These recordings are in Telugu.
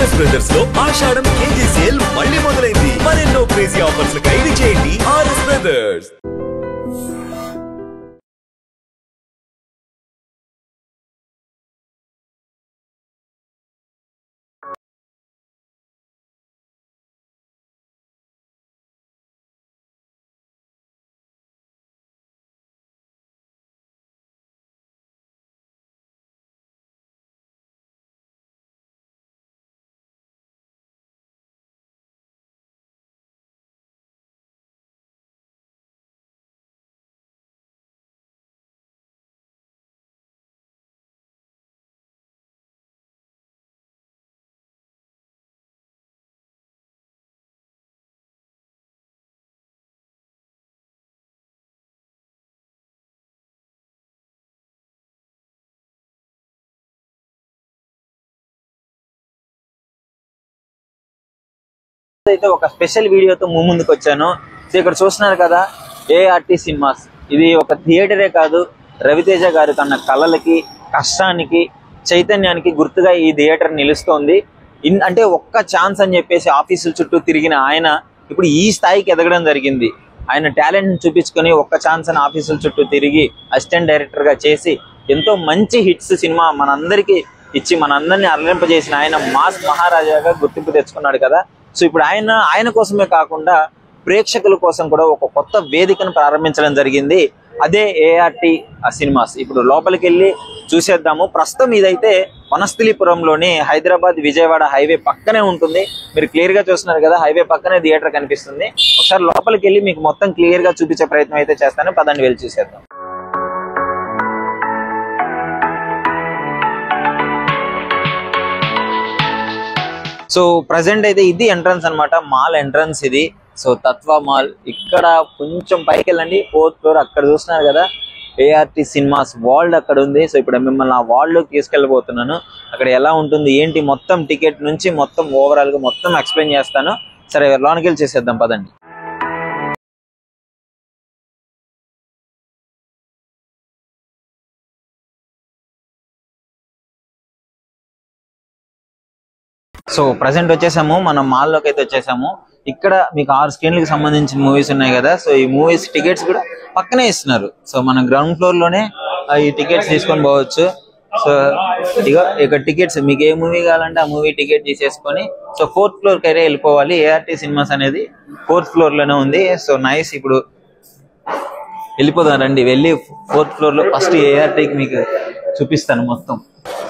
ఆర్ఎస్ బ్రదర్స్ లో ఆషాఢం కేజీ సేల్ మళ్ళీ మొదలైంది. మరెన్నో క్రేజీ ఆఫర్స్ ఖైదీ చేయండి ఆర్ఎస్ బ్రదర్స్. అయితే ఒక స్పెషల్ వీడియోతో ముందుకు వచ్చాను. ఇక్కడ చూస్తున్నారు కదా, ఏఆర్టీ సినిమాస్. ఇది ఒక థియేటరే కాదు, రవితేజ గారి కన్నా కళలకి, కష్టానికి, చైతన్యానికి గుర్తుగా ఈ థియేటర్ నిలుస్తోంది. అంటే ఒక్క ఛాన్స్ అని చెప్పేసి ఆఫీసుల చుట్టూ తిరిగిన ఆయన ఇప్పుడు ఈ స్థాయికి ఎదగడం జరిగింది. ఆయన టాలెంట్ చూపించుకొని ఒక్క ఛాన్స్ అని ఆఫీసుల చుట్టూ తిరిగి అసిస్టెంట్ డైరెక్టర్ గా చేసి ఎంతో మంచి హిట్స్ సినిమా మనందరికీ ఇచ్చి మనందరినీ అరలింపజేసిన ఆయన మాస్ మహారాజాగా గుర్తింపు తెచ్చుకున్నాడు కదా. సో ఇప్పుడు ఆయన కోసమే కాకుండా ప్రేక్షకుల కోసం కూడా ఒక కొత్త వేదికను ప్రారంభించడం జరిగింది. అదే ఏఆర్టీ సినిమాస్. ఇప్పుడు లోపలికి వెళ్ళి చూసేద్దాము. ప్రస్తుతం ఇదైతే వనస్థలిపురంలోని హైదరాబాద్ విజయవాడ హైవే పక్కనే ఉంటుంది. మీరు క్లియర్ గా చూస్తున్నారు కదా, హైవే పక్కనే థియేటర్ కనిపిస్తుంది. ఒకసారి లోపలికి వెళ్ళి మీకు మొత్తం క్లియర్ గా చూపించే ప్రయత్నం అయితే చేస్తాను. పదండి వెళ్ళి చూసేద్దాం. సో ప్రజెంట్ అయితే ఇది ఎంట్రన్స్ అన్నమాట, మాల్ ఎంట్రన్స్ ఇది. సో తత్వ మాల్. ఇక్కడ కొంచెం పైకి వెళ్ళండి, 4th ఫ్లోర్. అక్కడ చూస్తున్నారు కదా ఏఆర్టీ సినిమాస్ వరల్డ్ అక్కడ ఉంది. సో ఇప్పుడు మిమ్మల్ని ఆ వరల్డ్ లోకి తీసుకెళ్ళబోతున్నాను. అక్కడ ఎలా ఉంటుంది ఏంటి మొత్తం టికెట్ నుంచి మొత్తం ఓవరాల్ గా మొత్తం ఎక్స్ప్లెయిన్ చేస్తాను. సరే లోనికి వెళ్ళి చేసేద్దాం పదండి. సో ప్రజెంట్ వచ్చేసాము, మనం మాల్లోకి అయితే వచ్చేసాము. ఇక్కడ మీకు 6 స్క్రీన్లకు సంబంధించిన మూవీస్ ఉన్నాయి కదా. సో ఈ మూవీస్ టికెట్స్ కూడా పక్కనే ఇస్తున్నారు. సో మన గ్రౌండ్ ఫ్లోర్ లోనే ఈ టికెట్స్ తీసుకొని పోవచ్చు. సో ఇక్కడ టికెట్స్ మీకు ఏ మూవీ కావాలంటే ఆ మూవీ టికెట్ తీసేసుకొని సో 4th ఫ్లోర్ కి అయితే వెళ్ళిపోవాలి. ఏఆర్టీ సినిమాస్ అనేది 4th ఫ్లోర్ లోనే ఉంది. So nice. ఇప్పుడు వెళ్ళిపోదాం రండి. వెళ్ళి 4th ఫ్లోర్ లో ఫస్ట్ ఏఆర్టీకి మీకు చూపిస్తాను మొత్తం.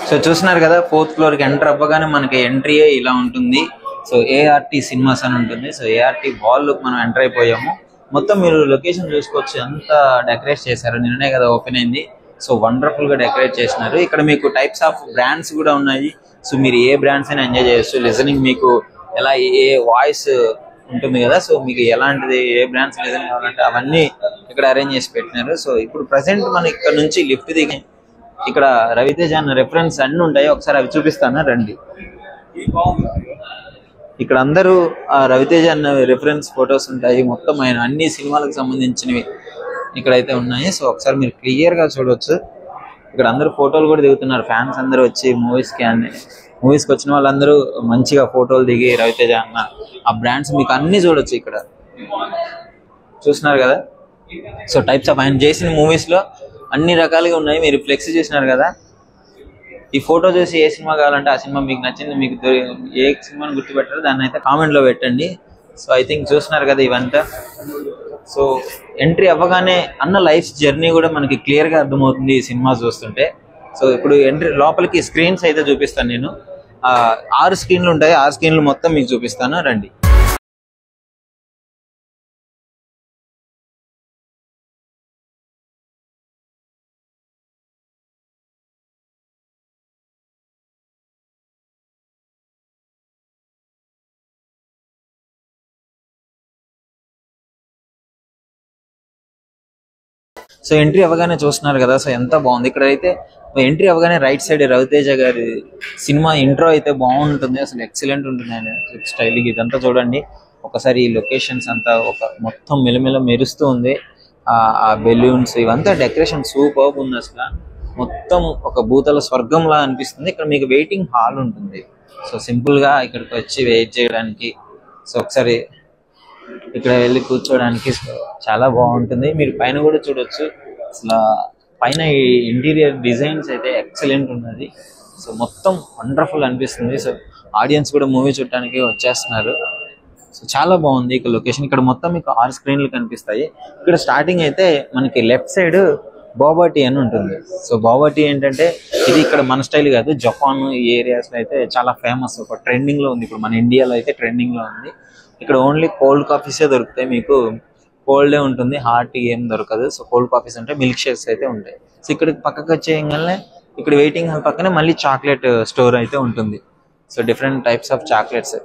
సో చూస్తున్నారు కదా, 4th ఫ్లోర్ కి ఎంటర్ అవ్వగానే మనకి ఎంట్రీయే ఇలా ఉంటుంది. సో ఏఆర్టీ సినిమాస్ అని ఉంటుంది. సో ఏఆర్టీ వాల్ లోకి మనం ఎంటర్ అయిపోయాము. మొత్తం మీరు లొకేషన్ చూసుకోవచ్చు, ఎంత డెకరేట్ చేశారు. నిన్ననే కదా ఓపెన్ అయింది. సో వండర్ఫుల్ గా డెకరేట్ చేసినారు. ఇక్కడ మీకు టైప్స్ ఆఫ్ బ్రాండ్స్ కూడా ఉన్నాయి. సో మీరు ఏ బ్రాండ్స్ అయినా ఎంజాయ్ చేయొచ్చు. లిజనింగ్ మీకు ఎలా ఏ వాయిస్ ఉంటుంది కదా, సో మీకు ఎలాంటిది ఏ బ్రాండ్స్ లిజనింగ్ కావాలంటే అవన్నీ ఇక్కడ అరేంజ్ చేసి పెట్టినారు. సో ఇప్పుడు ప్రెసెంట్ మనం ఇక్కడ నుంచి లిఫ్ట్ దిగి ఇక్కడ రవితేజ అన్న రెఫరెన్స్ అన్ని ఉంటాయి. ఒకసారి అవి చూపిస్తాను రండి. ఇక్కడ అందరూ రవితేజ అన్న రెఫరెన్స్ ఫొటోస్ ఉంటాయి. మొత్తం ఆయన అన్ని సినిమాలకు సంబంధించినవి ఇక్కడైతే ఉన్నాయి. సో ఒకసారి మీరు క్లియర్ గా చూడవచ్చు. ఇక్కడ అందరూ ఫోటోలు కూడా దిగుతున్నారు. ఫ్యాన్స్ అందరూ వచ్చి మూవీస్కి వచ్చిన వాళ్ళందరూ మంచిగా ఫోటోలు దిగి రవితేజ అన్న ఆ బ్రాండ్స్ మీకు అన్ని చూడొచ్చు. ఇక్కడ చూస్తున్నారు కదా. సో టైప్స్ ఆఫ్ ఆయన చేసిన మూవీస్ లో అన్ని రకాలుగా ఉన్నాయి. మీరు ఫ్లెక్స్ చూసినారు కదా. ఈ ఫోటో చూసి ఏ సినిమా కావాలంటే ఆ సినిమా మీకు నచ్చింది, మీకు ఏ సినిమాని గుర్తుపెట్టారో దాన్ని అయితే కామెంట్ లో పెట్టండి. సో ఐ థింక్ చూస్తున్నారు కదా ఇవంతా. సో ఎంట్రీ అవ్వగానే అన్న లైఫ్ జర్నీ కూడా మనకి క్లియర్ గా అర్థమవుతుంది ఈ సినిమా చూస్తుంటే. సో ఇప్పుడు ఎంట్రీ లోపలికి స్క్రీన్స్ అయితే చూపిస్తాను నేను. 6 స్క్రీన్లు ఉంటాయి. 6 స్క్రీన్లు మొత్తం మీకు చూపిస్తాను రండి. సో ఎంట్రీ అవ్వగానే చూస్తున్నారు కదా. సో ఎంత బాగుంది. ఇక్కడ అయితే ఎంట్రీ అవ్వగానే రైట్ సైడ్ రవితేజ గారి సినిమా ఇంట్రో అయితే బాగుంటుంది. అసలు ఎక్సలెంట్ ఉంటుంది ఆయన స్టైల్. ఇదంతా చూడండి ఒకసారి. ఈ లొకేషన్స్ అంతా ఒక మొత్తం మెలమెల మెరుస్తూ ఉంది. ఆ బెలూన్స్ ఇవంతా డెకరేషన్ సూపర్బ్ ఉంది. అసలు మొత్తం ఒక భూతల స్వర్గంలా అనిపిస్తుంది. ఇక్కడ మీకు వెయిటింగ్ హాల్ ఉంటుంది. సో సింపుల్ గా ఇక్కడికి వచ్చి వెయిట్ చేయడానికి, సో ఒకసారి ఇక్కడ వెళ్ళి కూర్చోడానికి చాలా బాగుంటుంది. మీరు పైన కూడా చూడొచ్చు, అసలు పైన ఈ ఇంటీరియర్ డిజైన్స్ అయితే ఎక్సలెంట్ ఉన్నది. సో మొత్తం వండర్ఫుల్ అనిపిస్తుంది. సో ఆడియన్స్ కూడా మూవీ చూడటానికి వచ్చేస్తున్నారు. సో చాలా బాగుంది ఇక్కడ లొకేషన్. ఇక్కడ మొత్తం మీకు 6 స్క్రీన్లు కనిపిస్తాయి. ఇక్కడ స్టార్టింగ్ అయితే మనకి లెఫ్ట్ సైడ్ బాబా టీ అని ఉంటుంది. సో బాబా టీ ఏంటంటే ఇది ఇక్కడ మన స్టైల్ కాదు, జపాన్ ఈ ఏరియాస్ లో అయితే చాలా ఫేమస్, ఒక ట్రెండింగ్ లో ఉంది. ఇప్పుడు మన ఇండియాలో అయితే ట్రెండింగ్ లో ఉంది. ఇక్కడ ఓన్లీ కోల్డ్ కాఫీసే దొరుకుతాయి, మీకు కోల్డే ఉంటుంది, హాట్ టీ ఏం దొరకదు. సో కోల్డ్ కాఫీస్ అంటే మిల్క్ షేక్స్ అయితే ఉంటాయి. సో ఇక్కడ పక్కకు వచ్చేయగానే ఇక్కడ వెయిటింగ్ హాల్ పక్కనే మళ్ళీ చాక్లెట్ స్టోర్ అయితే ఉంటుంది. So different types of chocolates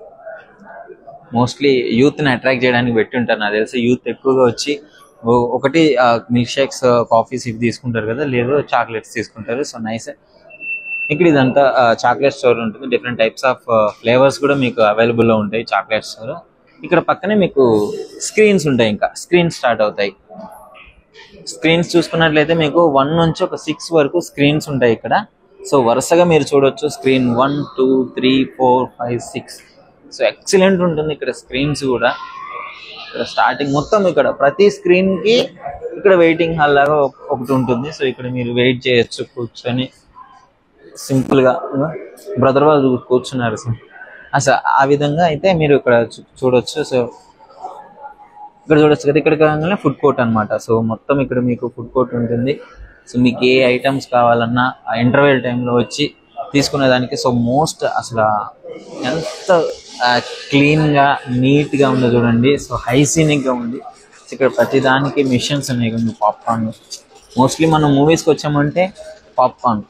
mostly youth ని అట్రాక్ట్ చేయడానికి పెట్టి ఉంటారు. నాకు తెలిసి యూత్ ఎక్కువగా వచ్చి ఒకటి మిల్క్ షేక్స్ కాఫీస్ ఇవి తీసుకుంటారు కదా, లేదు చాక్లెట్స్ తీసుకుంటారు. So nice. ఇక్కడ ఇదంతా చాక్లెట్ స్టోర్ ఉంటుంది. డిఫరెంట్ టైప్స్ ఆఫ్ ఫ్లేవర్స్ కూడా మీకు అవైలబుల్ లో ఉంటాయి చాక్లెట్ స్టోర్. ఇక్కడ పక్కనే మీకు స్క్రీన్స్ ఉంటాయి, ఇంకా స్క్రీన్స్ స్టార్ట్ అవుతాయి. స్క్రీన్స్ చూసుకున్నట్లయితే మీకు 1 నుంచి ఒక 6 వరకు స్క్రీన్స్ ఉంటాయి ఇక్కడ. సో వరుసగా మీరు చూడొచ్చు, స్క్రీన్ 1, 2, 3, 4, 5, 6. సో ఎక్సలెంట్ ఉంటుంది ఇక్కడ స్క్రీన్స్ కూడా. ఇక్కడ స్టార్టింగ్ మొత్తం ఇక్కడ ప్రతి స్క్రీన్ కి ఇక్కడ వెయిటింగ్ హాల్ లాగా ఒకటి ఉంటుంది. సో ఇక్కడ మీరు వెయిట్ చేయొచ్చు కూర్చొని సింపుల్ గా. బ్రదర్ వాళ్ళు కూర్చున్నారు అసలు ఆ విధంగా అయితే మీరు ఇక్కడ చూడొచ్చు. సో ఇక్కడ చూడొచ్చు కదా, ఇక్కడ కాగానే ఫుడ్ కోర్ట్ అనమాట. సో మొత్తం ఇక్కడ మీకు ఫుడ్ కోర్ట్ ఉంటుంది. సో మీకు ఏ ఐటమ్స్ కావాలన్నా ఆ ఇంటర్వెల్ టైంలో వచ్చి తీసుకునే దానికి. సో మోస్ట్ అసలు ఎంత క్లీన్ గా నీట్ గా ఉందో చూడండి. సో హైజీనిక్ గా ఉంది. ఇక్కడ ప్రతి దానికి మిషన్స్ ఉన్నాయి. పాప్కార్న్ మోస్ట్లీ మనం మూవీస్కి వచ్చామంటే పాప్కార్న్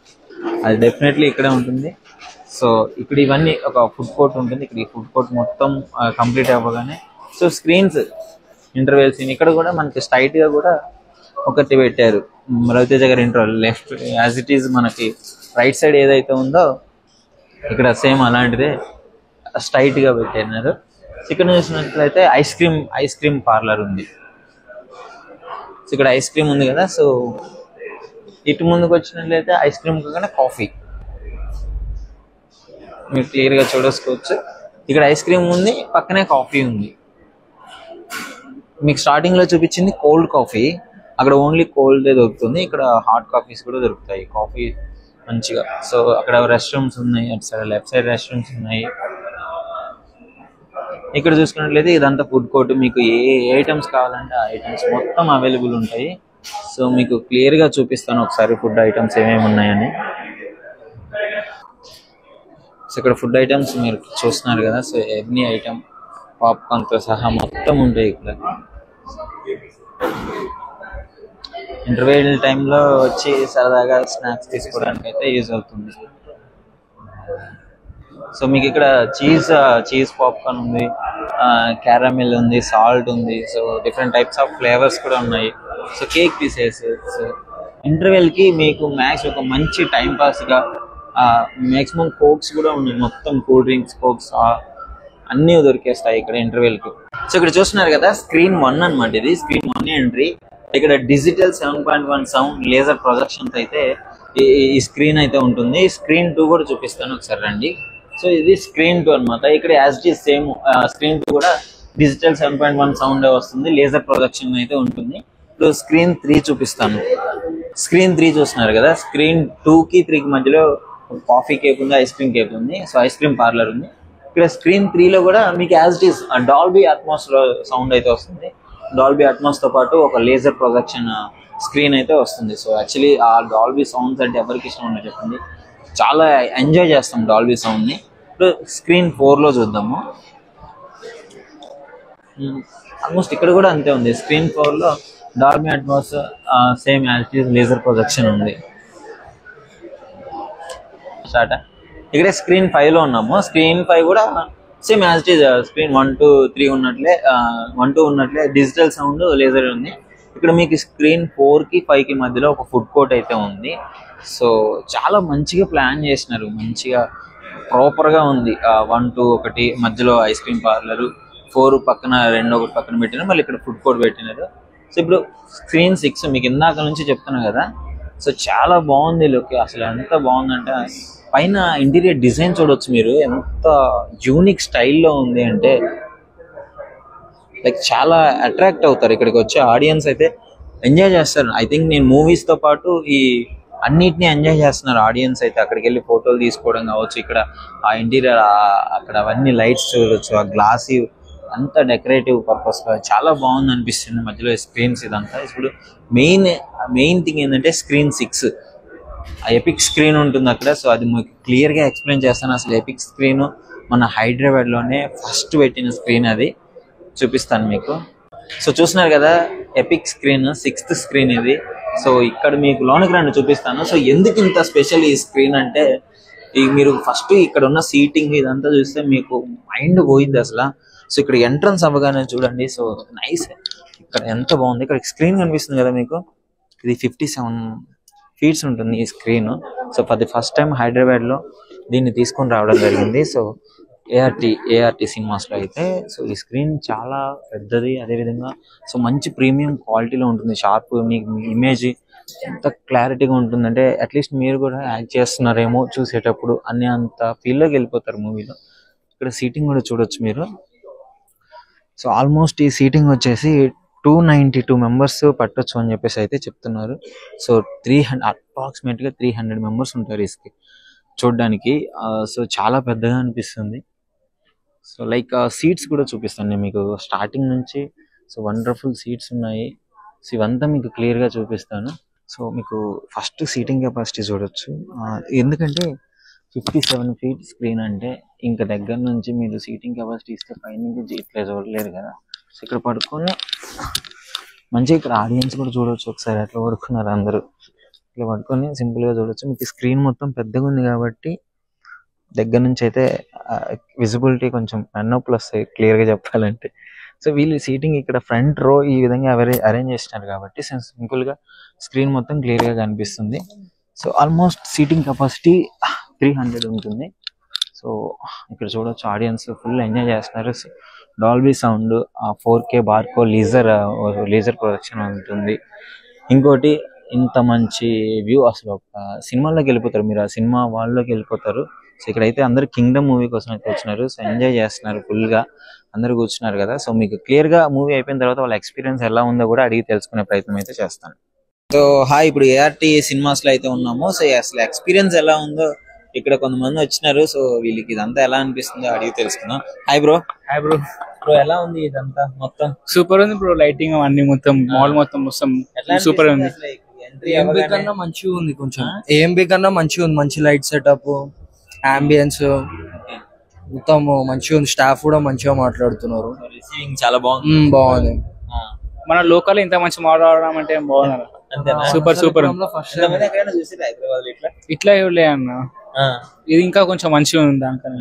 అది డెఫినెట్లీ ఇక్కడే ఉంటుంది. సో ఇక్కడ ఇవన్నీ ఒక ఫుడ్ కోర్ట్ ఉంటుంది. ఇక్కడ ఈ ఫుడ్ కోర్ట్ మొత్తం కంప్లీట్ అవ్వగానే సో స్క్రీన్స్ ఇంటర్వెల్ సీన్ ఇక్కడ కూడా మనకి స్ట్రైట్ గా కూడా ఒకటి పెట్టారు. రవితేజ గారి interval left as it is మనకి రైట్ సైడ్ ఏదైతే ఉందో ఇక్కడ సేమ్ అలాంటిదే స్ట్రైట్ గా పెట్టారు. ఇక్కడ చూసినట్లయితే ఐస్ క్రీమ్ పార్లర్ ఉంది. సో ఇక్కడ ఐస్ క్రీమ్ ఉంది కదా. సో ఇటు ముందుకు వచ్చినట్లయితే ఐస్ క్రీమ్ కాకుండా కాఫీ మీరు క్లియర్ గా చూడొచ్చుకోవచ్చు. ఇక్కడ ఐస్ క్రీమ్ ఉంది, పక్కనే కాఫీ ఉంది. మీకు స్టార్టింగ్ లో చూపించింది కోల్డ్ కాఫీ, అక్కడ ఓన్లీ కోల్డ్ దొరుకుతుంది. ఇక్కడ హాట్ కాఫీస్ కూడా దొరుకుతాయి, కాఫీ మంచిగా. సో అక్కడ రెస్ట్ రూమ్స్ ఉన్నాయి, అటు side left side rest rooms ఉన్నాయి. ఇక్కడ చూసుకున్నట్లయితే ఇదంతా ఫుడ్ కోర్ట్. మీకు ఏ ఐటమ్స్ కావాలంటే ఆ ఐటమ్స్ మొత్తం అవైలబుల్ ఉంటాయి. సో మీకు క్లియర్ గా చూపిస్తాను ఒకసారి ఫుడ్ ఐటమ్స్ ఏమేమి ఉన్నాయని. సో ఇక్కడ ఫుడ్ ఐటమ్స్ మీరు చూస్తున్నారు కదా. సో ఎన్ని ఐటమ్ పాప్కార్న్ తో సహా మొత్తం ఉంటాయి ఇక్కడ. ఇంటర్వెల్ టైంలో వచ్చి సరదాగా స్నాక్స్ తీసుకోవడానికి అయితే యూజ్ అవుతుంది. సో మీకు ఇక్కడ చీజ్ పాప్కార్న్ ఉంది, క్యారమెల్ ఉంది, సాల్ట్ ఉంది. So different types of flavours కూడా ఉన్నాయి. So cake pieces. So interval కి మీకు మ్యాక్స్ ఒక మంచి టైం పాస్ గా మాక్సిమం కోక్స్ కూడా ఉన్నాయి. మొత్తం కూల్ డ్రింక్స్, కోక్స్ అన్నీ దొరికేస్తాయి ఇక్కడ ఇంటర్వెల్ కి. సో ఇక్కడ చూస్తున్నారు కదా, స్క్రీన్ 1 అనమాట. ఇది స్క్రీన్ 1 ఎంట్రీ. ఇక్కడ డిజిటల్ 7.1 సౌండ్ లేజర్ ప్రొజెక్షన్స్ అయితే ఈ స్క్రీన్ అయితే ఉంటుంది. స్క్రీన్ 2 కూడా చూపిస్తాను ఒకసారి రండి. సో ఇది స్క్రీన్ 2 అనమాట. ఇక్కడ as it is same screen 2 కూడా డిజిటల్ 7.1 సౌండ్ వస్తుంది, లేజర్ ప్రొజెక్షన్ అయితే ఉంటుంది. ఇప్పుడు స్క్రీన్ 3 చూపిస్తాను. స్క్రీన్ 3 చూస్తున్నారు కదా. స్క్రీన్ 2కి 3కి మధ్యలో కాఫీ కేక్ ఉంది, ఐస్ క్రీమ్ కేక్ ఉంది. సో ఐస్ క్రీమ్ పార్లర్ ఉంది. ఇక్కడ స్క్రీన్ 3లో కూడా మీకు as it is Dolby Atmos లో సౌండ్ అయితే వస్తుంది. డాల్బీ అట్మాస్ తో పాటు ఒక లేజర్ ప్రొజెక్షన్ స్క్రీన్ అయితే వస్తుంది. సో యాక్చువల్లీ ఆ డాల్బీ సౌండ్స్ అంటే ఎవరికి ఇష్టం ఉండదు చెప్పండి, చాలా ఎంజాయ్ చేస్తాం డాల్బీ సౌండ్ ని. ఇప్పుడు స్క్రీన్ 4లో చూద్దాము. ఆల్మోస్ట్ ఇక్కడ కూడా అంతే ఉంది. స్క్రీన్ 4లో Dolby Atmos same as it is laser projection ఉంది. స్టార్ట్. ఇక్కడ స్క్రీన్ 5లో ఉన్నాము. స్క్రీన్ 5 కూడా same as it is screen 1, 2, 3 ఉన్నట్లే 1, 2 ఉన్నట్లే డిజిటల్ సౌండ్ లేజర్ ఉంది. ఇక్కడ మీకు స్క్రీన్ 4కి 5కి మధ్యలో ఒక ఫుడ్ కోర్ట్ అయితే ఉంది. సో చాలా మంచిగా ప్లాన్ చేసినారు, మంచిగా ప్రాపర్ గా ఉంది. 1, 2 ఒకటి మధ్యలో ఐస్ క్రీమ్ పార్లర్, 4 పక్కన 2 ఒకటి పక్కన పెట్టినారు, మళ్ళీ ఇక్కడ ఫుడ్ కోర్ట్ పెట్టినారు. సో ఇప్పుడు స్క్రీన్ 6 మీకు ఇందాక నుంచి చెప్తున్నా కదా. సో చాలా బాగుంది లుక్, అసలు ఎంత బాగుందంటే పైన ఇంటీరియర్ డిజైన్ చూడొచ్చు మీరు, ఎంత యూనిక్ స్టైల్లో ఉంది అంటే లైక్ చాలా అట్రాక్ట్ అవుతారు. ఇక్కడికి వచ్చే ఆడియన్స్ అయితే ఎంజాయ్ చేస్తారు. ఐ థింక్ నేను మూవీస్ తో పాటు ఈ అన్నిటిని ఎంజాయ్ చేస్తున్నారు ఆడియన్స్ అయితే. అక్కడికి వెళ్ళి ఫోటోలు తీసుకోవడం కావచ్చు, ఇక్కడ ఆ ఇంటీరియర్ అక్కడ అవన్నీ లైట్స్ చూడొచ్చు, ఆ గ్లాసీ అంత డెకరేటివ్ పర్పస్ గా చాలా బాగుంది అనిపిస్తుంది. మధ్యలో స్క్రీన్స్ ఇదంతా. ఇప్పుడు మెయిన్ థింగ్ ఏంటంటే స్క్రీన్ 6, ఆ ఎపిక్ స్క్రీన్ ఉంటుంది అక్కడ. సో అది మీకు క్లియర్ గా ఎక్స్ప్లెయిన్ చేస్తాను. అసలు ఎపిక్ స్క్రీన్ మన హైదరాబాద్ లోనే ఫస్ట్ పెట్టిన స్క్రీన్, అది చూపిస్తాను మీకు. సో చూస్తున్నారు కదా ఎపిక్ స్క్రీన్, 6th స్క్రీన్ ఇది. సో ఇక్కడ మీకు లోనికి రండి చూపిస్తాను. సో ఎందుకు ఇంత స్పెషల్ ఈ స్క్రీన్ అంటే, మీరు ఫస్ట్ ఇక్కడ ఉన్న సీటింగ్ ఇదంతా చూస్తే మీకు మైండ్ పోయింది అసలు. సో ఇక్కడ ఎంట్రన్స్ అవ్వగానే చూడండి, సో నైస్, ఇక్కడ ఎంత బాగుంది. ఇక్కడ స్క్రీన్ కనిపిస్తుంది కదా మీకు, ఇది 57 feet ఉంటుంది ఈ screen. So for the first time Hyderabad లో దీన్ని తీసుకొని రావడం జరిగింది. సో ఏఆర్టీ సినిమాస్ లో అయితే. సో ఈ స్క్రీన్ చాలా పెద్దది, అదేవిధంగా సో మంచి ప్రీమియం క్వాలిటీలో ఉంటుంది. షార్ప్, మీకు ఇమేజ్ ఎంత క్లారిటీగా ఉంటుందంటే అట్లీస్ట్ మీరు కూడా యాక్ట్ చేస్తున్నారేమో చూసేటప్పుడు అనే అంత ఫీల్లోకి వెళ్ళిపోతారు మూవీలో. ఇక్కడ సీటింగ్ కూడా చూడొచ్చు మీరు. సో ఆల్మోస్ట్ ఈ సీటింగ్ వచ్చేసి 292 మెంబర్స్ పట్టొచ్చు అని చెప్పేసి అయితే చెప్తున్నారు. సో అప్రాక్సిమేట్ గా 300 మెంబర్స్ ఉంటారు ఈ చూడడానికి. సో చాలా పెద్దగా అనిపిస్తుంది. సో లైక్ సీట్స్ కూడా చూపిస్తాను నేను మీకు స్టార్టింగ్ నుంచి. సో వండర్ఫుల్ సీట్స్ ఉన్నాయి. సో ఇవంతా మీకు క్లియర్ గా చూపిస్తాను. సో మీకు ఫస్ట్ సీటింగ్ కెపాసిటీ చూడొచ్చు. ఎందుకంటే 57 feet స్క్రీన్ అంటే ఇంకా దగ్గర నుంచి మీరు సీటింగ్ కెపాసిటీ ఇస్తే పైనుంచి ఇట్లా చూడలేరు కదా. సో ఇక్కడ పడుకొని మంచిగా ఇక్కడ ఆడియన్స్ కూడా చూడవచ్చు. ఒకసారి అట్లా పడుకున్నారు అందరూ, ఇట్లా పడుకొని సింపుల్ గా చూడొచ్చు. మీకు స్క్రీన్ మొత్తం పెద్దగా ఉంది కాబట్టి దగ్గర నుంచి అయితే విజిబిలిటీ కొంచెం నొప్పులు వస్తాయి క్లియర్ గా చెప్పాలంటే. సో వీళ్ళు సీటింగ్ ఇక్కడ ఫ్రంట్ రో ఈ విధంగా అరేంజ్ చేసినారు కాబట్టి సింపుల్ గా స్క్రీన్ మొత్తం క్లియర్ గా కనిపిస్తుంది. సో ఆల్మోస్ట్ సీటింగ్ కెపాసిటీ 300 ఉంటుంది. సో ఇక్కడ చూడొచ్చు ఆడియన్స్ ఫుల్ ఎంజాయ్ చేస్తున్నారు. Dolby sound, 4K Barco laser projection ఉంటుంది. ఇంకోటి ఇంత మంచి వ్యూ, అసలు ఒక సినిమాలోకి వెళ్ళిపోతారు మీరు, ఆ సినిమా వాళ్ళలోకి వెళ్ళిపోతారు. సో ఇక్కడైతే అందరు కింగ్డమ్ మూవీ కోసం అయితే వచ్చినారు. సో ఎంజాయ్ చేస్తున్నారు ఫుల్ గా, అందరు కూర్చున్నారు కదా. సో మీకు క్లియర్ గా మూవీ అయిపోయిన తర్వాత వాళ్ళ ఎక్స్పీరియన్స్ ఎలా ఉందో కూడా అడిగి తెలుసుకునే ప్రయత్నం అయితే చేస్తాను. సో హాయ్, ఇప్పుడు ఏఆర్టీ సినిమాస్ లో అయితే ఉన్నాము. సో అసలు ఎక్స్పీరియన్స్ ఎలా ఉందో ఇక్కడ కొంతమంది వచ్చినారు. సో వీళ్ళకి ఇదంతా ఎలా అనిపిస్తుందో అడిగి తెలుసుకుందాం. Hi bro. Hi bro. Bro ఎలా ఉంది ఇదంతా మొత్తం? సూపర్ ఉంది బ్రో, లైటింగ్ అన్ని మొత్తం మాల్ మొత్తం సూపర్ ఉంది. ఏఎంబీ కన్నా మంచిగా ఉంది, కొంచెం ఏఎంబీ కన్నా మంచిగా ఉంది. మంచి లైట్ సెటప్, అంబియన్స్ మొత్తం మంచిగా ఉంది. స్టాఫ్ కూడా మంచిగా మాట్లాడుతున్నారు. రిసీవింగ్ చాలా బాగుంది. బాగుంది. మన లోకల్ ఇంత మంచి మాల్ రావడం అంటే బాగుంది. Super super. ఇట్లా ఇవ్వలే అన్న, ఇది ఇంకా కొంచెం మంచిగా ఉంది దానికన్నా.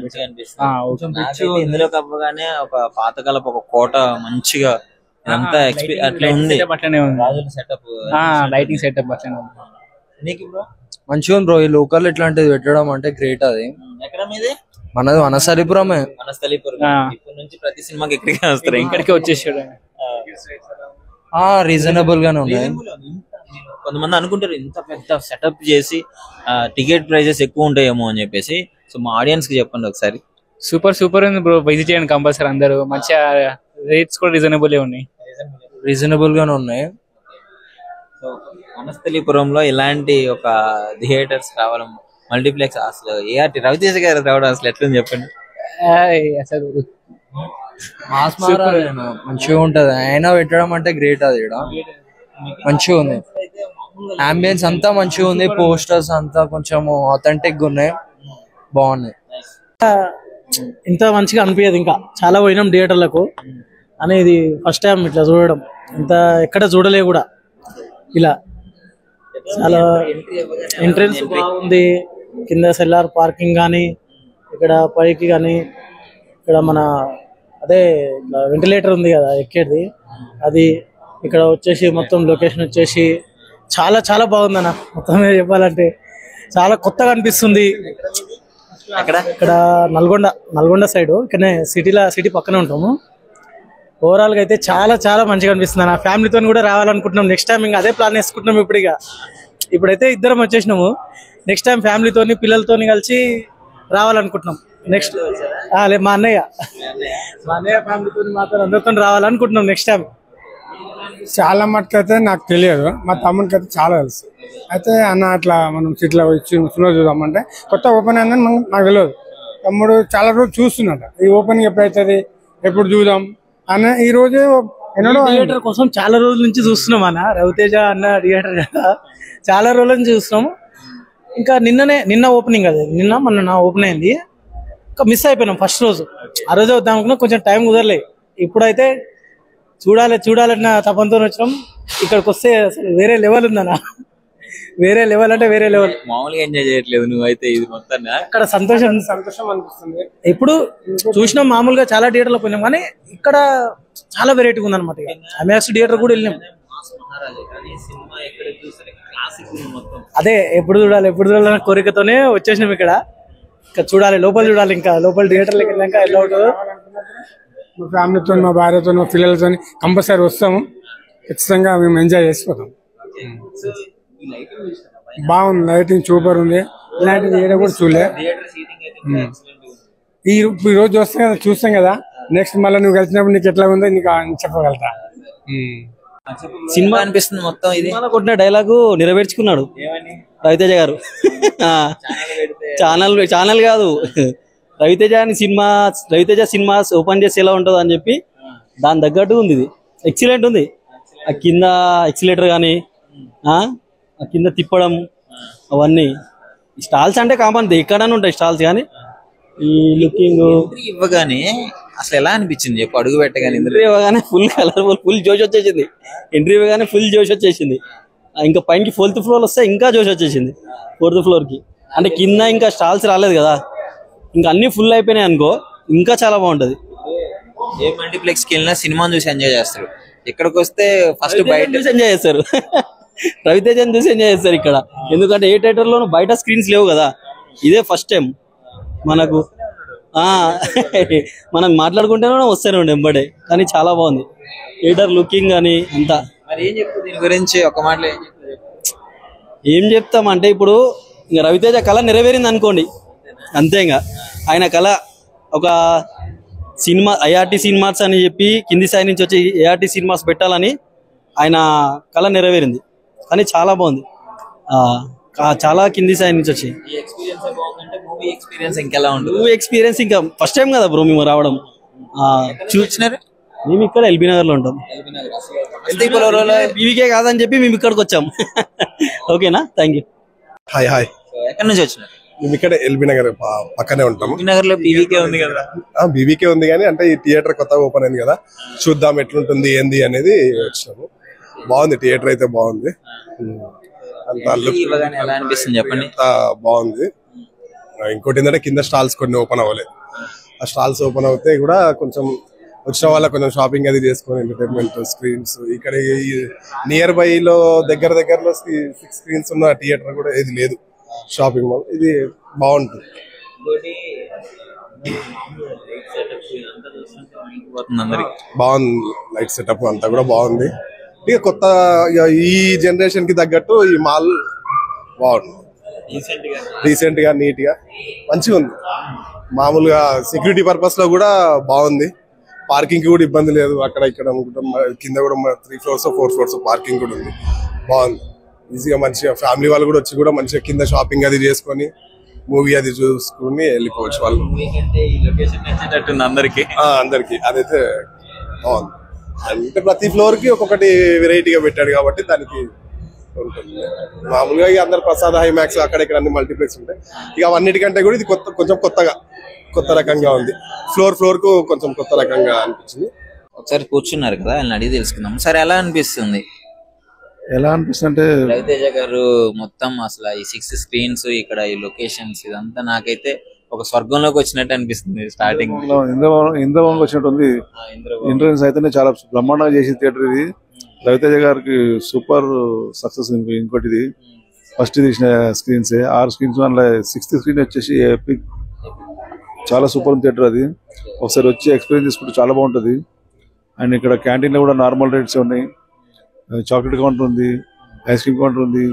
ఇందులో కప్పగానే ఒక పాతకాలపు ఒక కోట మంచిగా ఇదంతా అట్లా ఉంది. అట్లనే ఉంది సెటప్, లైటింగ్ సెటప్ అట్లనే ఉంది. మంచిగా ఉంది బ్రో. ఈ లోకల్ ఇట్లాంటిది పెట్టడం అంటే గ్రేట్. అది ఎక్కడ మీది? మనది వనస్థలిపురమే. వనస్థలిపురం. ఇప్పటి నుంచి ప్రతి సినిమాకి ఇక్కడికి వస్తారు. ఇక్కడికి వచ్చేసాడు. రీజనబుల్ గానే ఉన్నాయి. కొంతమంది అనుకుంటారు ఇంత పెద్ద సెటప్ చేసి టికెట్ ప్రైజెస్ ఎక్కువ ఉంటాయేమో అని చెప్పేసి. సో మా ఆడియన్స్ కి చెప్పండి ఒకసారి. సూపర్ ఉంది బ్రో, విజిట్ చేయండి కంపల్సరీ అందరూ. మంచిగా రేట్స్ కూడా రీజనబుల్ ఉన్నాయి. రీజనబుల్ గానే ఉన్నాయి. సో వనస్థలిపురంలో ఇలాంటి ఒక థియేటర్స్ రావడం, మల్టీప్లెక్స్, అసలు ఏఆర్టీ రవితేజ గారు రావడం అసలు ఎట్లని చెప్పండి. అసలు మంచిగా ఉంటది. అయినా పెట్టడం అంటే గ్రేట్. అది ఇక్కడ మంచిగా ఉంది. అంబియన్స్ అంతా మంచిగా ఉంది. పోస్టర్స్ అంతా కొంచెం ఆథెంటిక్ గా ఉన్నాయి, బాగున్నాయి. ఇంత మంచిగా అనిపించదు. ఇంకా చాలా పోయినాం థియేటర్లకు, అనేది ఫస్ట్ టైం ఇట్లా చూడడం. ఇంత ఎక్కడ చూడలే కూడా ఇలా. చాలా ఎంట్రెన్స్ బాగుంది. కింద సెల్లార్ పార్కింగ్ కానీ, ఇక్కడ పైకి కానీ, ఇక్కడ మన అదే వెంటిలేటర్ ఉంది కదా ఎక్కేది, అది ఇక్కడ వచ్చేసి మొత్తం లొకేషన్ వచ్చేసి చాలా చాలా బాగుందన్న. మొత్తం చెప్పాలంటే చాలా కొత్తగా అనిపిస్తుంది. ఇక్కడ నల్గొండ సైడ్, ఇక్కడనే సిటీ పక్కనే ఉంటాము. ఓవరాల్ గా అయితే చాలా చాలా మంచిగా అనిపిస్తుంది అన్న. ఫ్యామిలీతో కూడా రావాలనుకుంటున్నాం. నెక్స్ట్ టైం ఇంకా అదే ప్లాన్ వేసుకుంటున్నాం. ఇప్పుడైతే ఇద్దరం వచ్చేసినాము. నెక్స్ట్ టైం ఫ్యామిలీతోని పిల్లలతోని కలిసి రావాలనుకుంటున్నాం. నెక్స్ట్ మా అన్నయ్య ఫ్యామిలీతో మాతో అందరితో రావాలనుకుంటున్నాం నెక్స్ట్ టైం. చాలా మటుకు అయితే నాకు తెలియదు, మా తమ్మునికి అయితే చాలా తెలుసు. అయితే అన్న అట్లా మనం ఇట్లా సినిమా చూద్దామంటే కొత్త ఓపెన్ అయిందని నాకు తెలియదు. తమ్ముడు చాలా రోజు చూస్తున్నాడు ఈ ఓపెనింగ్ ఎప్పుడైతుంది ఎప్పుడు చూద్దాం అన్న. ఈ రోజే థియేటర్ కోసం చాలా రోజుల నుంచి చూస్తున్నాం అన్న. రవితేజ అన్న థియేటర్ కదా, చాలా రోజుల నుంచి చూస్తున్నాం. ఇంకా నిన్న ఓపెనింగ్ అది మొన్న ఓపెన్ అయింది. ఇంకా మిస్ అయిపోయినాం ఫస్ట్ రోజు. ఆ రోజే వద్దాం అనుకున్నా, కొంచెం టైం కుదరలే. ఇప్పుడైతే చూడాలన్న తపంతో వచ్చినాం. ఇక్కడికి వస్తే అసలు వేరే లెవెల్ ఉందన్న, వేరే లెవెల్ అంటే వేరే లెవెల్. మామూలుగా ఎంజాయ్ చేయట్లేదు నువ్వైతే ఇది మొత్తం. ఇక్కడ సంతోషం అనిపిస్తుంది. ఇప్పుడు చూసినాం, మామూలుగా చాలా థియేటర్లో పోయినాం, కానీ ఇక్కడ చాలా వెరైటీగా ఉందన్నమాట. ఐమాక్స్ థియేటర్ కూడా వెళ్ళినాం. అదే ఎప్పుడు చూడాలి కోరికతోనే వచ్చేసినాం. ఇక్కడ చూడాలి, లోపల చూడాలి, ఇంకా లోపల థియేటర్లోకి వెళ్ళాక ఎలా ఉంటుందో. మా ఫ్యామిలీతో, మా భార్యతో, మా పిల్లలతో కంపల్సరీ వస్తాము. ఖచ్చితంగా మేము ఎంజాయ్ చేసిపోతాం. బాగుంది, లైటింగ్ సూపర్ ఉంది. ఇలాంటిది ఏదో కూడా చూడలే. ఈ రోజు చూస్తాం కదా, నెక్స్ట్ మళ్ళీ నువ్వు కలిసినప్పుడు నీకు ఎట్లా ఉందో నీకు చెప్పగలుగుతా. సినిమా అనిపిస్తుంది మొత్తం. ఇది కొట్టిన డైలాగు నెరవేర్చుకున్నాడు రవితేజ గారు. ఛానల్ కాదు, రవితేజ సినిమాస్ ఓపెన్ చేసి ఎలా ఉంటుందో అని చెప్పి దాని తగ్గట్టు ఉంది. ఇది ఎక్సలెంట్ ఉంది. ఆ కింద ఎక్సిలేటర్ కానీ ఆ కింద తిప్పడం అవన్నీ. స్టాల్స్ అంటే కామన్, ఎక్కడనే ఉంటాయి స్టాల్స్, కానీ ఈ లుకింగ్ ఇవ్వగానే అసలు ఎలా అనిపించింది చెప్పు? అడుగు పెట్టగానే ఎంట్రీ ఇవ్వగానే ఫుల్ కలర్ఫుల్, ఫుల్ జోష్ వచ్చేసింది. ఎంట్రీ ఇవ్వగానే ఫుల్ జోష్ వచ్చేసింది. ఇంకా పైకి 4th ఫ్లోర్ వస్తే ఇంకా జోష్ వచ్చేసింది 4th ఫ్లోర్కి. అంటే కింద ఇంకా స్టాల్స్ రాలేదు కదా, ఇంకా అన్ని ఫుల్ అయిపోయినాయి అనుకో, ఇంకా చాలా బాగుంటది. ఏ మల్టీప్లెక్స్కి వెళ్ళినా సినిమాని చూసి ఎంజాయ్ చేస్తారు. ఇక్కడికి వస్తే ఫస్ట్ బయట చూసి ఎంజాయ్ చేస్తారు. రవితేజని చూసి ఎంజాయ్ చేస్తారు ఇక్కడ. ఎందుకంటే ఏ థియేటర్లోనూ బయట స్క్రీన్స్ లేవు కదా, ఇదే ఫస్ట్ టైం మనకు. మనం మాట్లాడుకుంటేనే వస్తూనే ఉండే ఎంబడే, కానీ చాలా బాగుంది థియేటర్ లుకింగ్ అని అంతా. మరి ఏం చెప్తావు దీని గురించి? ఒక మాటలో ఏం చెప్తామంటే, ఇప్పుడు ఇంకా రవితేజ కళ నెరవేరింది అనుకోండి అంతే. ఇంకా ఆయన కళ ఒక సినిమా ఐఆర్టీ సినిమాస్ అని చెప్పి కింది స్థాయి నుంచి వచ్చి ఏఆర్టీ సినిమాస్ పెట్టాలని ఆయన కళ నెరవేరింది. కానీ చాలా బాగుంది, చాలా కింది స్థాయి నుంచి వచ్చి. మూవీ ఎక్స్పీరియన్స్ ఇంకెలా ఉంటుంది? మూవీ ఎక్స్పీరియన్స్ ఇంకా ఫస్ట్ టైం కదా బ్రో మేము రావడం. చూసినారు? మేము ఇక్కడ ఎల్బీ నగర్ లో ఉంటాం. బీవీకే కాదని చెప్పి మేము ఇక్కడికి వచ్చాం. ఓకేనా, థ్యాంక్ యూ. హాయ్. ఎక్కడి నుంచి వచ్చినారు? మేము ఇక్కడ ఎల్బీ నగర్ పక్కనే ఉంటాము. నగర్ లో బీవీకే ఉంది కదా? బీవీకే ఉంది, కానీ అంటే ఈ థియేటర్ కొత్తగా ఓపెన్ అయింది కదా, చూద్దాం ఎట్లుంటుంది ఏంది అనేది వచ్చినాము. బాగుంది, థియేటర్ అయితే బాగుంది. ఎలా అనిపిస్తుంది చెప్పండి? బాగుంది. ఇంకోటి ఏంటంటే కింద స్టాల్స్ కొన్ని ఓపెన్ అవ్వలేదు. ఆ స్టాల్స్ ఓపెన్ అవుతే కూడా కొంచెం వచ్చిన వాళ్ళ కొంచెం షాపింగ్ అది చేసుకొని ఎంటర్టైన్మెంట్ స్క్రీన్స్ ఇక్కడ నియర్ బై లో దగ్గరలో 6 స్క్రీన్స్ ఉన్న థియేటర్ కూడా ఏది లేదు షాపింగ్ మాల్. ఇది బాగుంటుంది. బాగుంది, లైట్ సెటప్ అంతా కూడా బాగుంది. ఇక కొత్త ఈ జనరేషన్ కి తగ్గట్టు ఈ మాల్ బాగుంది. రీసెంట్ గా నీట్ గా మంచిగా ఉంది. మామూలుగా సెక్యూరిటీ పర్పస్ లో కూడా బాగుంది. పార్కింగ్ కి కూడా ఇబ్బంది లేదు. అక్కడ ఇక్కడ కింద కూడా 3 ఫ్లోర్స్ 4 ఫ్లోర్స్ పార్కింగ్ కూడా ఉంది. బాగుంది, ఈజీగా మంచిగా ఫ్యామిలీ వాళ్ళు కూడా వచ్చి కూడా మంచిగా కింద షాపింగ్ అది చేసుకొని మూవీ అది చూసుకుని వెళ్ళిపోవచ్చు వాళ్ళు. అందరికి అదైతే బాగుంది. అంటే ప్రతి ఫ్లోర్ కి ఒక్కొక్కటి వెరైటీగా పెట్టాడు కాబట్టి దానికి ఉంటుంది. మామూలుగా ఇక అందరు ప్రసాద్ హైమాక్స్ అక్కడ ఇక్కడ అన్ని మల్టీప్లెక్స్ ఉంటాయి. ఇక అవన్నిటికంటే కూడా ఇది కొంచెం కొత్త రకంగా ఉంది. ఫ్లోర్ కు కొంచెం కొత్త రకంగా అనిపించింది. ఒకసారి కూర్చున్నారు కదా, ఆయన అడిగి తెలుసుకుందాం. సరే, ఎలా అనిపిస్తుంది? అంటే రవితేజ గారు మొత్తం అసలు ఈ 6 స్క్రీన్స్, ఇక్కడ ఈ లొకేషన్స్, ఇదంతా నాకైతే ఒక స్వర్గంలోకి వచ్చినట్టు అనిపిస్తుంది. స్టార్టింగ్ ఇంద్రవనంకి వచ్చినట్టు ఉంది. ఎంట్రన్స్ అయితేనే చాలా బ్రహ్మాండంగా చేసి థియేటర్ ఇది. రవితేజ గారికి సూపర్ సక్సెస్. ఇంకోటి ఇది ఫస్ట్ తీసిన స్క్రీన్స్ 6 స్క్రీన్స్, అందులో 6th స్క్రీన్ వచ్చేసి ఎపిక్, చాలా సూపర్ థియేటర్ అది. ఒకసారి వచ్చి ఎక్స్పీరియన్స్ తీసుకుంటే చాలా బాగుంటుంది. అండ్ ఇక్కడ క్యాంటీన్లో కూడా నార్మల్ రేట్స్ ఉన్నాయి. చాక్లెట్ కౌంటర్ ఉంది, ఐస్ క్రీమ్ కౌంటర్ ఉంది,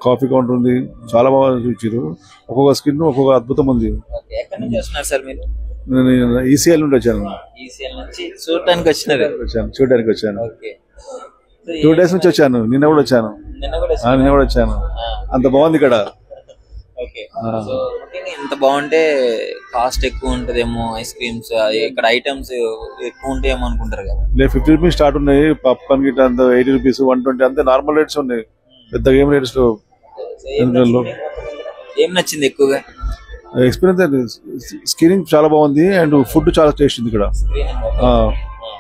కాఫీ కౌంటర్ ఉంది, చాలా బాగా చూపించారు. ఒక్కొక్క స్కిన్ ఒక్కొక్క అద్భుతం ఉంది. ఎక్కడి నుంచి వస్తున్నారు సార్ మీరు? నేను ఈసీఎల్ నుండి వచ్చాను. ఈసీఎల్ నుంచి చూడటానికి వచ్చినారు? చూడడానికి వచ్చాను. 2 days నుంచి వచ్చాను. నిన్న కూడా వచ్చాను. నిన్న కూడా వచ్చాను. అంత బాగుంది ఇక్కడ. ఇంత బాగుంటే కాస్ట్ ఎక్కువ ఉంటదేమో, ఐస్ క్రీమ్స్ ఇక్కడ ఐటమ్స్ ఎక్కువ ఉంటాయేమో అనుకుంటారు కదా. 50 రూపీస్ స్టార్ట్ ఉన్నాయి. పాప్కార్న్ గిట్ట అంత 80 రూపీస్, 120 అంతే నార్మల్ రేట్స్ ఉన్నాయి. పెద్ద గేమ్ రేట్స్ లో. ఏం నచ్చింది ఎక్కువగా? ఎక్స్పీరియన్స్ స్క్రీనింగ్ చాలా బాగుంది అండ్ ఫుడ్ చాలా టేస్ట్ ఉంది ఇక్కడ.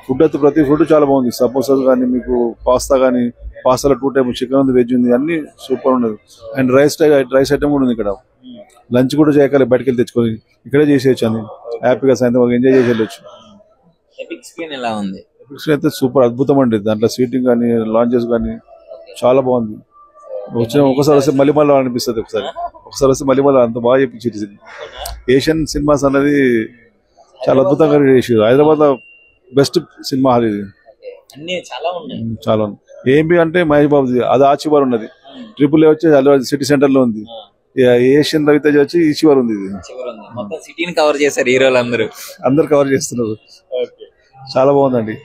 ఫుడ్ అయితే ప్రతి ఫుడ్ చాలా బాగుంది. సమోసాలు కానీ, మీకు పాస్తా కానీ, పాస్తాలో 2 టైప్ చికెన్ ఉంది, వెజ్ ఉంది, అన్ని సూపర్ ఉన్నది. అండ్ రైస్ ఐటమ్ కూడా ఉంది ఇక్కడ. లంచ్ కూడా చేయగలి, బయటకు వెళ్ళి తెచ్చుకొని ఇక్కడే చేసేయచ్చు అని హ్యాపీగా సాయంత్రం ఎంజాయ్ చేసి వెళ్ళొచ్చు. ఎపిక్ స్క్రీన్ ఎలా ఉంది? ఎపిక్ స్క్రీన్ అయితే సూపర్ అద్భుతం అండి. దాంట్లో సీటింగ్ కానీ, లాంచెస్ కానీ చాలా బాగుంది. ఒకసారి వస్తే మళ్ళీ అనిపిస్తుంది. ఒకసారి వస్తే మళ్ళీ అంత బాగా చెప్పించి ఏషియన్ సినిమాస్ అనేది చాలా అద్భుతంగా చేసారు. హైదరాబాద్ లో బెస్ట్ సినిమా హాల్ ఇది. చాలా ఏంటి అంటే మహేష్ బాబుది అది ఆ చివరి ఉన్నది. AAA వచ్చి సిటీ సెంటర్ లో ఉంది. ఏషియన్ రవితేజ వచ్చి ఈ చివరి ఉంది. సిటీని కవర్ చేశారు హీరోలు అందరూ కవర్ చేస్తున్నారు. చాలా బాగుందండి.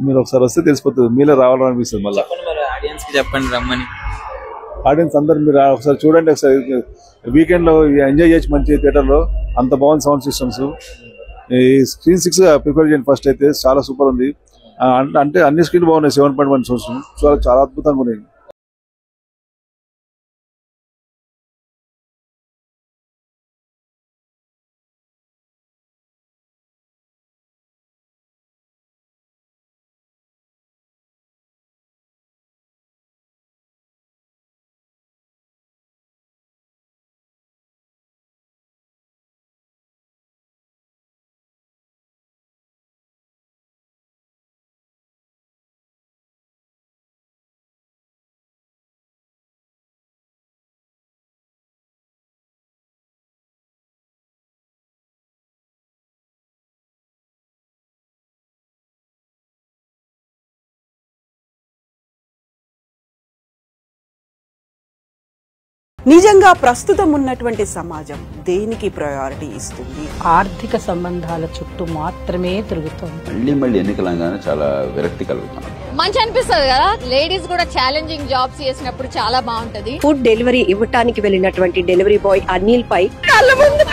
మీరు ఒకసారి వస్తే తెలిసిపోతుంది, మీలో రావాలనిపిస్తుంది. మళ్ళీ ఆడియన్స్ కి చెప్పండి రమ్మని. ఆడియన్స్ అందరు మీరు ఒకసారి చూడండి. ఒకసారి వీకెండ్ లో ఎంజాయ్ చేయొచ్చు మంచి థియేటర్ లో. అంత బాగుంది సౌండ్ సిస్టమ్స్. ఈ స్క్రీన్ 6 ప్రిఫర్ చేయండి ఫస్ట్ అయితే. చాలా సూపర్ ఉంది. అంటే అన్ని స్క్రీన్ బాగున్నాయి. 7.1 సంవత్సరం చాలా అద్భుతంగా ఉన్నాయి. నిజంగా ప్రస్తుతం ఉన్నటువంటి సమాజం దేనికి ప్రయారిటీ ఇస్తుంది? ఆర్థిక సంబంధాల చుట్టూ మాత్రమే తిరుగుతుంది. మళ్ళీ ఎన్నికలంగానే చాలా విరక్తి కలుగుతుంది. మంచి అనిపిస్తుంది కదా, లేడీస్ కూడా ఛాలెంజింగ్ జాబ్స్ చేసినప్పుడు చాలా బాగుంటది. ఫుడ్ డెలివరీ ఇవ్వటానికి వెళ్ళినటువంటి డెలివరీ బాయ్ అనిల్ పై కళ్ళ ముందు